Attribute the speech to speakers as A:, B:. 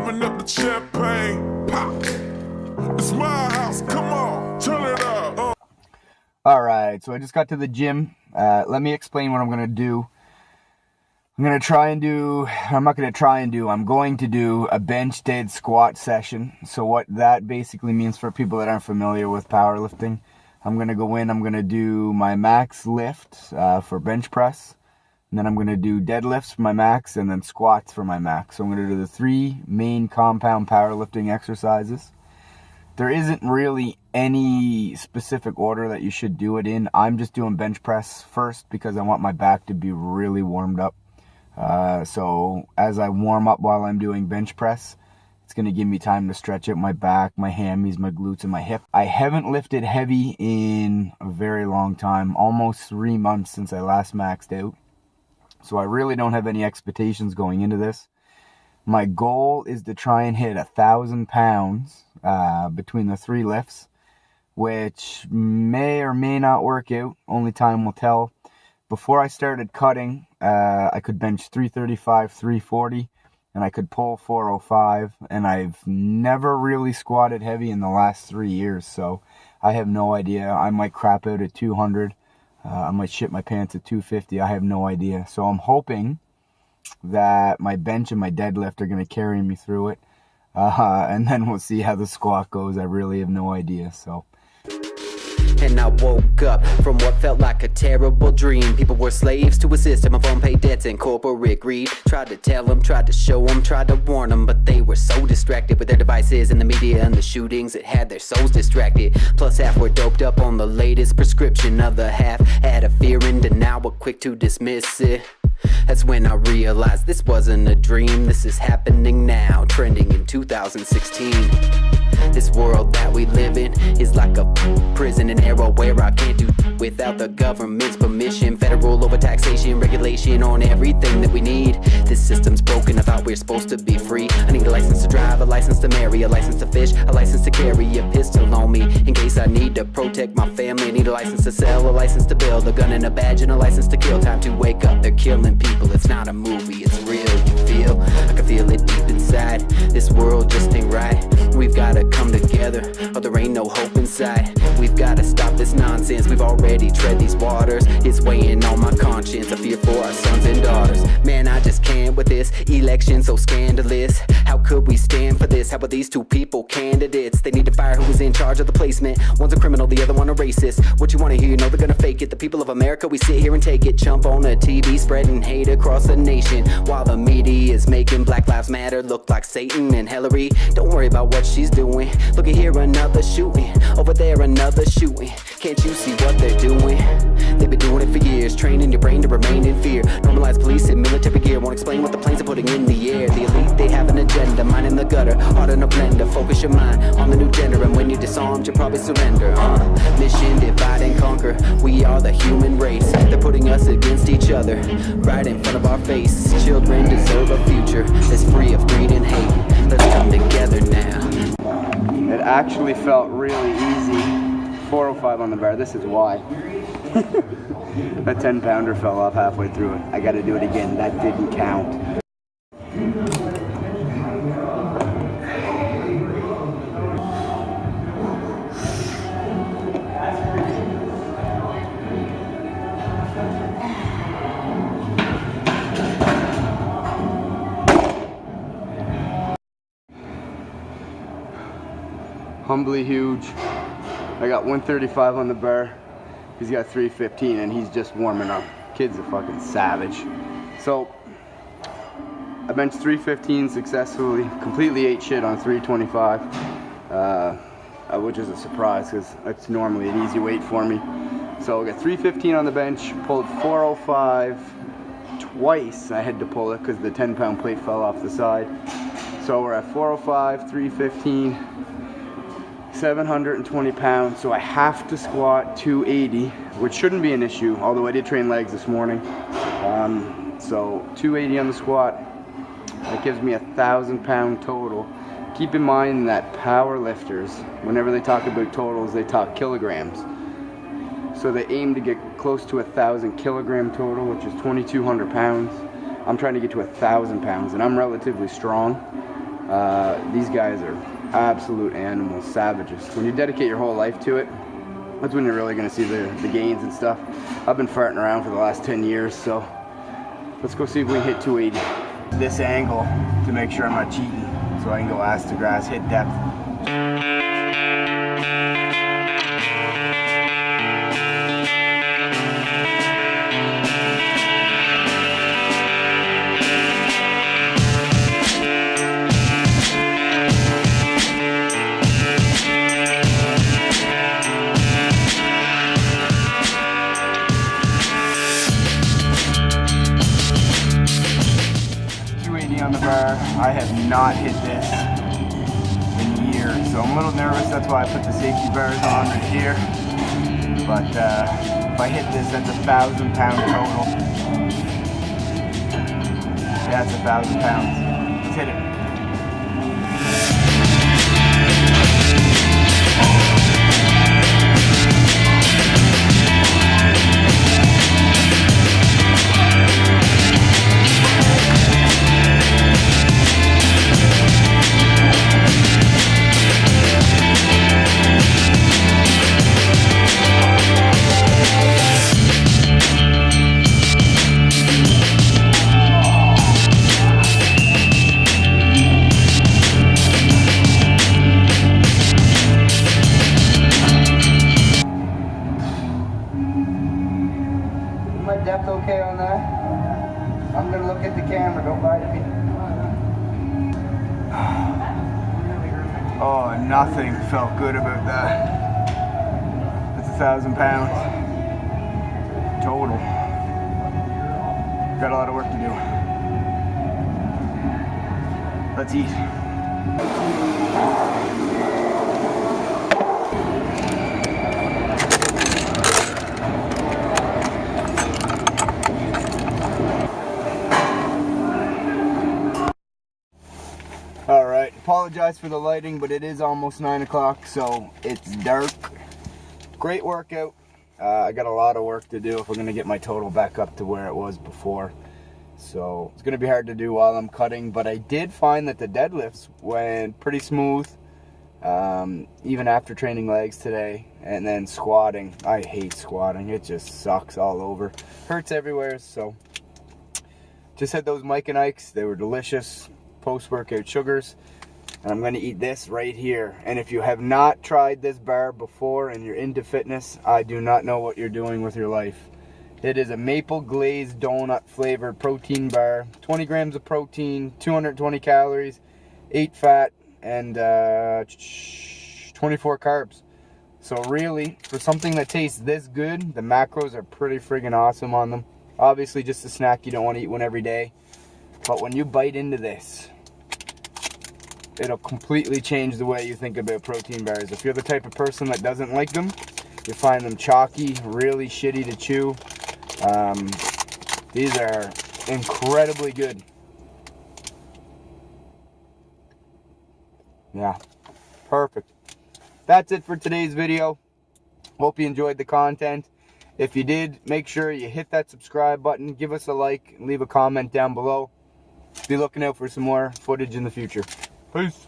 A: open up the champagne, pop. It's my house, come on, turn it up.
B: Alright, so I just got to the gym. Let me explain what I'm going to do. I'm going to do a bench dead squat session. So what that basically means for people that aren't familiar with powerlifting, I'm going to go in, I'm going to do my max lift for bench press. And then I'm going to do deadlifts for my max and then squats for my max. So I'm going to do the 3 main compound powerlifting exercises. There isn't really any specific order that you should do it in. I'm just doing bench press first because I want my back to be really warmed up. So as I warm up while I'm doing bench press, it's going to give me time to stretch out my back, my hammies, my glutes, and my hip. I haven't lifted heavy in a very long time, almost 3 months since I last maxed out. So I really don't have any expectations going into this. My goal is to try and hit 1,000 pounds between the 3 lifts, which may or may not work out. Only time will tell. Before I started cutting, I could bench 335, 340, and I could pull 405. And I've never really squatted heavy in the last 3 years, so I have no idea. I might crap out at 200. I might shit my pants at 250. I have no idea. So I'm hoping that my bench and my deadlift are going to carry me through it. And then we'll see how the squat goes. I really have no idea. So.
C: And I woke up from what felt like a terrible dream. People were slaves to a system of unpaid debts and corporate greed. Tried to tell them, tried to show them, tried to warn them, but they were so distracted with their devices and the media and the shootings. It had their souls distracted. Plus half were doped up on the latest prescription. Other half had a fear and denial, were quick to dismiss it. That's when I realized this wasn't a dream. This is happening now, trending in 2016. This world that we live in is like a prison, an era where I can't do without the government's permission. Federal overtaxation, regulation on everything that we need. This system's broken, I thought we were supposed to be free. I need a license to drive, a license to marry, a license to fish, a license to carry a pistol on me in case I need to protect my family. I need a license to sell, a license to build, a gun and a badge and a license to kill. Time to wake up, they're killing people. It's not a movie, it's real. I can feel it deep inside. This world just ain't right. We've gotta come together, or there ain't no hope inside. We've gotta stop this nonsense. We've already tread these waters. It's weighing on my conscience. I fear for our sons and daughters. Man, I just can't with this election so scandalous. How could we stand for this? How are these 2 people candidates? They need to fire who is in charge of the placement. One's a criminal, the other one a racist. What you wanna hear? You know they're gonna fake it. The people of America, we sit here and take it. Chump on a TV, spreading hate across the nation, while the media is making Black Lives Matter look like Satan and Hillary. Don't worry about what she's doing. Look at here, another shooting. Over there, another shooting. Can't you see what they're doing? They've been doing it for years, training your brain to remain in fear. Normalize police and military gear. Won't explain what the planes are putting in the air. The elite, they have an agenda. Mine in the gutter, heart in a blender. Focus your mind on the new gender, and when you're disarmed, you'll probably surrender. Mission, divide and conquer. We are the human race. They're putting us against each other, right in front of our face. Children deserve a future that's free of greed and hate. Let's come together now.
B: It actually felt really easy. 405 on the bar. This is why. That 10-pounder fell off halfway through it. I gotta do it again. That didn't count. Humbly huge. I got 135 on the bar. He's got 315 and he's just warming up. Kid's a fucking savage. So I benched 315 successfully, completely ate shit on 325, which is a surprise because it's normally an easy weight for me. So I got 315 on the bench, pulled 405 twice. I had to pull it because the 10-pound plate fell off the side. So we're at 405, 315, 720 pounds. So I have to squat 280, which shouldn't be an issue, although I did train legs this morning. So 280 on the squat. That gives me 1,000 pound total. Keep in mind that power lifters, whenever they talk about totals, they talk kilograms. So they aim to get close to 1,000 kilogram total, which is 2,200 pounds. I'm trying to get to 1,000 pounds, and I'm relatively strong. These guys are absolute animals, savages. When you dedicate your whole life to it, that's when you're really going to see the gains and stuff. I've been farting around for the last 10 years, so let's go see if we can hit 280. This angle to make sure I'm not cheating, so I can go ass to grass, hit depth. On the bar. I have not hit this in years, so I'm a little nervous. That's why I put the safety bars on right here. But if I hit this, that's 1,000 pound total. Yeah, that's 1,000 pounds. Let's hit it. Depth okay on that? I'm gonna look at the camera, don't lie to me. Oh, nothing felt good about that. That's 1,000 pounds total. Got a lot of work to do. Let's eat. Alright, apologize for the lighting, but it is almost 9 o'clock, so it's dark. Great workout. I got a lot of work to do if we're going to get my total back up to where it was before. So it's going to be hard to do while I'm cutting, but I did find that the deadlifts went pretty smooth, even after training legs today. And then squatting. I hate squatting. It just sucks all over. Hurts everywhere, so just had those Mike and Ikes. They were delicious. Post-workout sugars, and I'm going to eat this right here. And if you have not tried this bar before and you're into fitness, I do not know what you're doing with your life. It is a maple glazed donut flavored protein bar, 20 grams of protein, 220 calories, 8 fat, and 24 carbs. So really, for something that tastes this good, the macros are pretty friggin' awesome on them. Obviously just a snack, you don't want to eat one every day, but when you bite into this, it'll completely change the way you think about protein bars. If you're the type of person that doesn't like them, you find them chalky, really shitty to chew. These are incredibly good. Yeah, perfect. That's it for today's video. Hope you enjoyed the content. If you did, make sure you hit that subscribe button, give us a like, and leave a comment down below. Be looking out for some more footage in the future. Peace.